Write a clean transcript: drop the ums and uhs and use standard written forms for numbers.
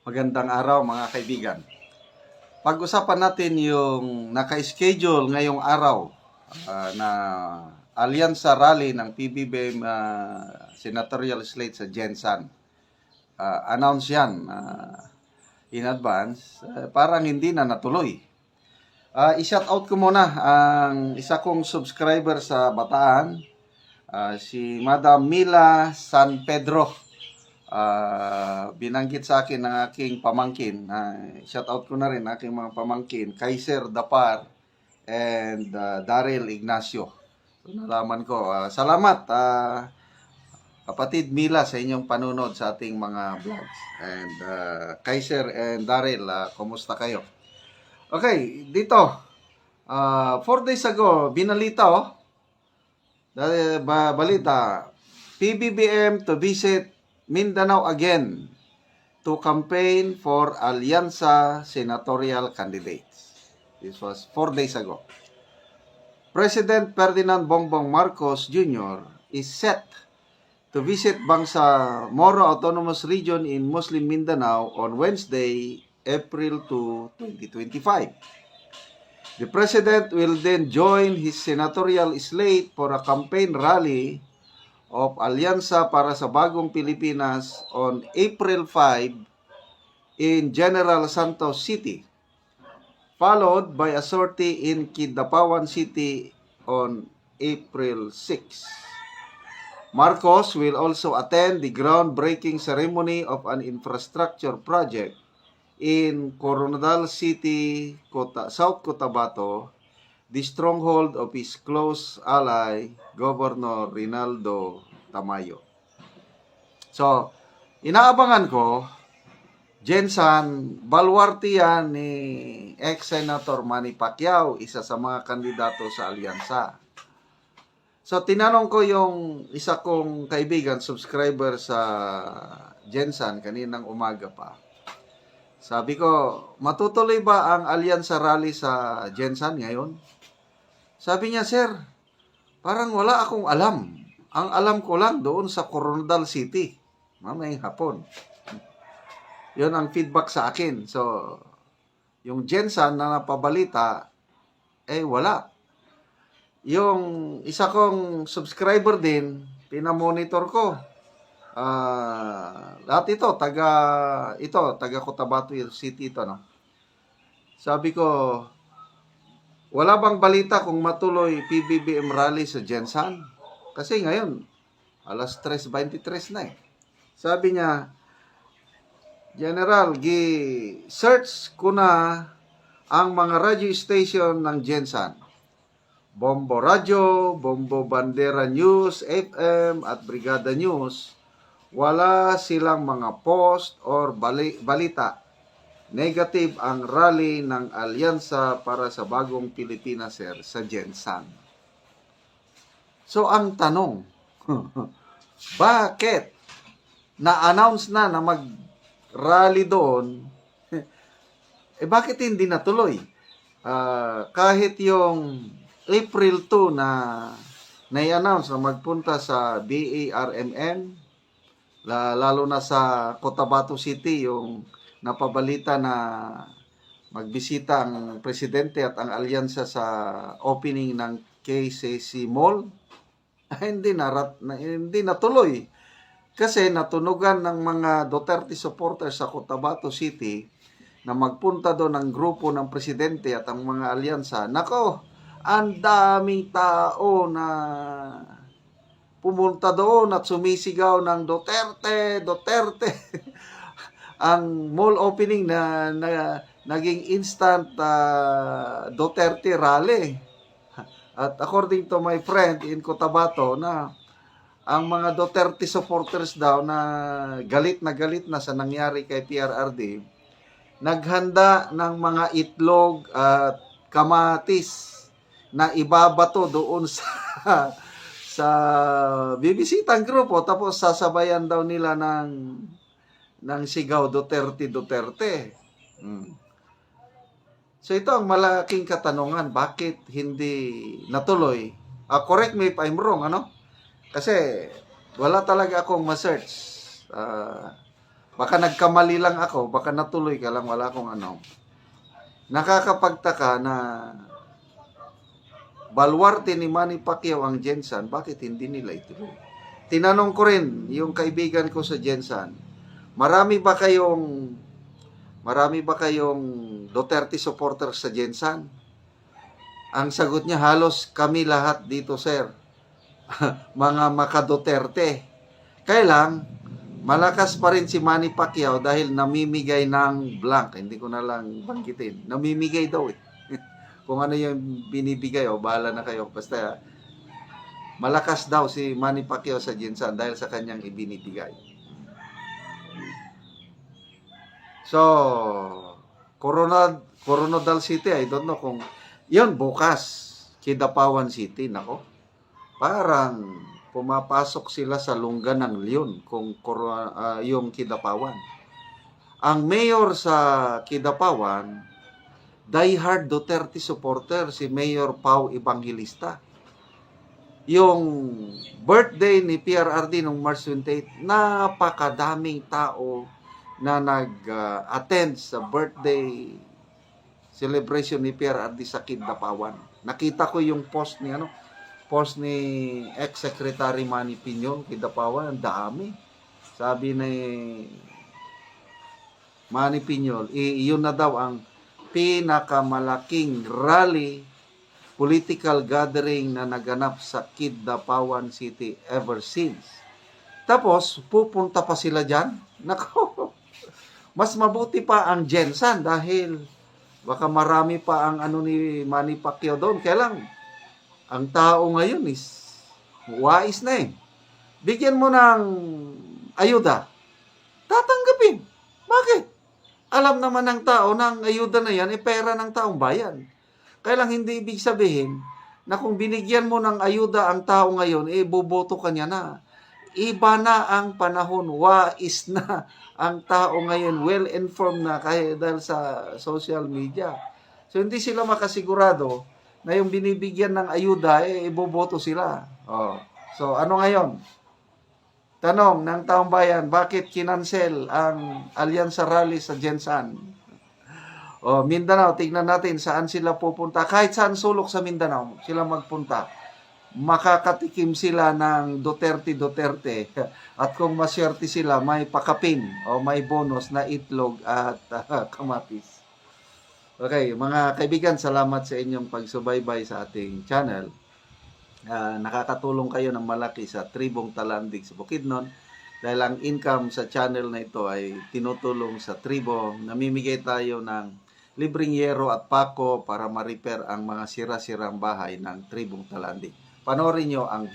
Magandang araw mga kaibigan. Pag-usapan natin yung naka-schedule ngayong araw na Alyansa Rally ng PBBM senatorial slate sa Jensan. Announce yan in advance. Parang hindi na natuloy. I-shout out ko muna ang isa kong subscriber sa Bataan, si Madam Mila San Pedro. Binanggit sa akin ng aking pamangkin. Shout out ko na rin aking mga pamangkin, Kaiser Dapar and Daryl Ignacio. So, nalaman ko. Salamat kapatid Mila sa inyong panunod sa ating mga vlogs. And Kaiser and Daryl, kumusta kayo? Okay, dito 4 days ago binalita balita PBBM to visit Mindanao again to campaign for Alyansa senatorial candidates. This was 4 days ago. President Ferdinand Bongbong Marcos Jr. is set to visit Bangsamoro Autonomous Region in Muslim Mindanao on Wednesday, April 2, 2025. The President will then join his senatorial slate for a campaign rally of Alyansa para sa Bagong Pilipinas on April 5 in General Santos City, followed by a sortie in Kidapawan City on April 6. Marcos will also attend the groundbreaking ceremony of an infrastructure project in Coronadal City, South Cotabato, the stronghold of his close ally, Governor Rinaldo Tamayo. So, inaabangan ko, Jensan, baluarte yan ni ex-senator Manny Pacquiao, isa sa mga kandidato sa alyansa. So, tinanong ko yung isa kong kaibigan, subscriber sa Jensan, kaninang umaga pa. Sabi ko, matutuloy ba ang alyansa rally sa Jensan ngayon? Sabi niya, sir, parang wala akong alam. Ang alam ko lang doon sa Coronadal City, mamayang hapon. Yun ang feedback sa akin. So, yung Jensan na napabalita, wala. Yung isa kong subscriber din, pinamonitor ko. Lahat ito, taga Cotabato City ito, no? Sabi ko, wala bang balita kung matuloy PBBM rally sa Jensan? Kasi ngayon, alas 3:23 na eh. Sabi niya, General, search ko na ang mga radio station ng Jensan. Bombo Radio, Bombo Bandera News, FM at Brigada News. Wala silang mga post or balita. Negative ang rally ng Alyansa para sa Bagong Pilipinas, sir, sa Jensan. So, ang tanong, bakit na-announce na mag-rally doon, bakit hindi natuloy? Kahit yung April 2 na na-announce na magpunta sa BARMM, lalo na sa Cotabato City, yung napabalita na magbisita ang presidente at ang alyansa sa opening ng KCC Mall, hindi natuloy. Kasi natunugan ng mga Duterte supporters sa Cotabato City na magpunta doon ang grupo ng presidente at ang mga alyansa. Nako, ang daming tao na pumunta doon at sumisigaw ng Duterte, Duterte. Ang mall opening na naging instant Duterte rally. At according to my friend in Cotabato, na ang mga Duterte supporters daw na galit na sa nangyari kay PRRD, naghanda ng mga itlog at kamatis na ibabato doon sa bibisitang grupo, tapos sasabayan daw nila ng sigaw Duterte, Duterte. So ito ang malaking katanungan, bakit hindi natuloy? Correct me if I'm wrong, ano? Kasi wala talaga akong ma-search. Baka nagkamali lang ako, baka natuloy ka lang, wala akong ano. Nakakapagtaka na baluarte ni Manny Pacquiao ang Jensan, bakit hindi nila ituloy? Tinanong ko rin yung kaibigan ko sa Jensan, marami ba kayong Duterte supporters sa Jensan? Ang sagot niya, halos kami lahat dito, sir. Mga maka-Duterte. Kaya lang, malakas pa rin si Manny Pacquiao dahil namimigay ng blank. Hindi ko na lang banggitin. Namimigay daw eh. Kung ano yung binibigay, bahala na kayo. Basta, malakas daw si Manny Pacquiao sa Jensan dahil sa kanyang ibinibigay. So, Coronadal City, I don't know kung yun bukas. Kidapawan City, nako. Parang pumapasok sila sa lungga ng leon kung yung Kidapawan. Ang mayor sa Kidapawan, diehard Duterte supporter, si Mayor Pau Evangelista. Yung birthday ni PRRD noong March 28, napakadaming tao na nag-attend sa birthday celebration ni PRRD sa Kidapawan. Nakita ko yung post ni ex-secretary Manny Piñol, Kidapawan, ang dami. Sabi ni Manny Piñol, iyon na daw ang pinakamalaking rally, political gathering na naganap sa Kidapawan City ever since. Tapos, pupunta pa sila dyan. Nako, mas mabuti pa ang Jensan dahil baka marami pa ang ni Manny Pacquiao doon. Kaya lang, ang tao ngayon is wais na eh. Bigyan mo ng ayuda, tatanggapin. Bakit? Alam naman ng tao na ang ayuda na yan, pera ng taong bayan. Kaya lang hindi ibig sabihin na kung binigyan mo ng ayuda ang tao ngayon, boboto ka niya na. Iba na ang panahon, wais na ang tao ngayon, well-informed na dahil sa social media. So hindi sila makasigurado na yung binibigyan ng ayuda, iboboto sila. So ano ngayon? Tanong ng taong bayan, bakit kinansel ang Alyansa Rally sa Jensan? Mindanao, tignan natin saan sila pupunta. Kahit saan sulok sa Mindanao, sila magpunta. Makakatikim sila ng Duterte. At kung masyerte sila, may pakapin o may bonus na itlog at kamatis. Okay, mga kaibigan, salamat sa inyong pagsubaybay sa ating channel. Nakakatulong kayo ng malaki sa Tribong Talandig sa Bukidnon dahil ang income sa channel na ito ay tinutulong sa tribo. Namimigay tayo ng libreng yero at pako para ma-repair ang mga sira-sirang bahay ng Tribong Talandig. Panoorin nyo ang video.